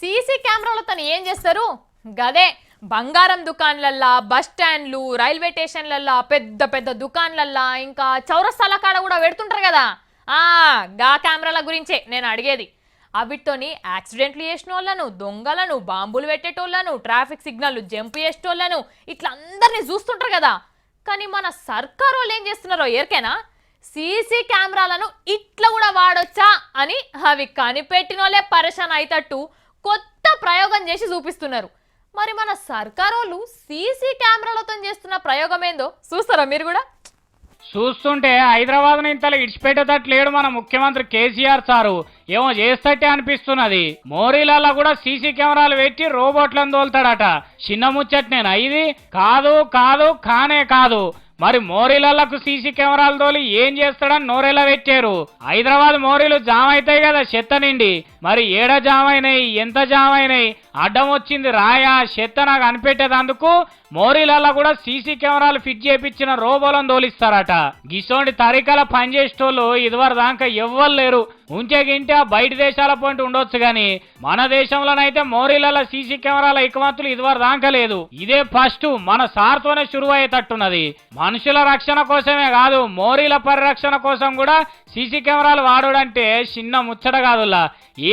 CC కెమెరాలతో ఏం చేస్తారు? గదే బంగారం దుకాన్లల్లా, బస్ స్టాండ్లు, రైల్వే స్టేషన్లల్లా, పెద్ద పెద్ద దుకాన్లల్లా, ఇంకా చౌరస్తాల కాడ కూడా పెడుతుంటారు కదా. ఆ గా కెమెరాల గురించే నేను అడిగేది. అవిటితోని యాక్సిడెంట్లు చేసిన వాళ్ళను, దొంగలను, బాంబులు పెట్టేటోళ్ళను, ట్రాఫిక్ సిగ్నల్ జంప్ చేసేటోళ్ళను ఇట్లా అందరినీ చూస్తుంటారు కదా. కానీ మన సర్కారు వాళ్ళు ఏం చేస్తున్నారో ఎరికేనా? సీసీ కెమెరాలను ఇట్లా కూడా వాడొచ్చా అని అవి కనిపెట్టిన వాళ్ళే పరేషాన్ అయితట్టు కొత్త ప్రయోగం చేసి చూపిస్తున్నారు. మరి మన సర్కారోళ్ళు సీసీ కెమెరాలతో చేస్తున్న ప్రయోగం ఏందో చూస్తారా మీరు కూడా? చూస్తుంటే హైదరాబాద్ ని ఇంతలో ఇడిచిపెట్టేటట్టు లేడు మన ముఖ్యమంత్రి కేసీఆర్ సారు. ఏమో చేస్తట్టే అనిపిస్తున్నది. మోరీలలో కూడా సీసీ కెమెరాలు పెట్టి రోబోట్లను తోలుతాడట. చిన్న ముచ్చట్నేనా ఇది? కాదు కాదు కానే కాదు. మరి మోరీలకు సీసీ కెమెరాలు తోలి ఏం చేస్తాడని నోరేలా పెట్టారు. హైదరాబాద్ మోరీలు జామ్ అవుతాయి కదా చెత్త నిండి. మరి ఏడ జామ్ అయినాయి, ఎంత జామ్ అయినాయి, అడ్డం వచ్చింది రాయా చెత్త నాకు అనిపెట్టేదందుకు మోరీలలో కూడా సీసీ కెమెరాలు ఫిట్ చేయించిన రోబోలను తోలిస్తారట. గిసోంటి తరికల పనిచేసేటోళ్ళు ఇదివరకు దాకా ఎవ్వరు లేరు. ఉంచేగింటే బయట దేశాల పాయింట్ ఉండొచ్చు గాని మన దేశంలోనైతే మోరీలలో సీసీ కెమెరాల ఇకమతులు ఇదివరకు దాకా లేదు. ఇదే ఫస్ట్ మన సార్తోనే షురువు అయ్యేటట్టున్నది. మనుషుల రక్షణ కోసమే కాదు, మోరీల పరిరక్షణ కోసం కూడా సీసీ కెమెరాలు వాడుడంటే చిన్న ముచ్చట కాదులా.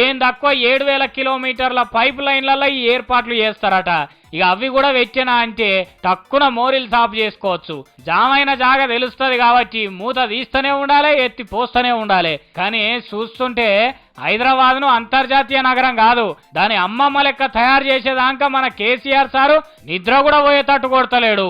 ఏం తక్కువ 7,000 కిలోమీటర్ల పైప్ లైన్లలో ఈ ఏర్పాట్లు చేస్తారట. ఇక అవి కూడా వెచ్చినా అంటే తక్కువ మోరీలు సాఫ్ చేసుకోవచ్చు. జామైన జాగా తెలుస్తుంది కాబట్టి మూత తీస్తూనే ఉండాలి, ఎత్తి పోస్తూనే ఉండాలి. కానీ చూస్తుంటే హైదరాబాద్ ను అంతర్జాతీయ నగరం కాదు, దాని అమ్మమ్మ లెక్క తయారు చేసేదాకా మన కేసీఆర్ సారు నిద్ర కూడా పోయేటట్టు కొడతలేడు.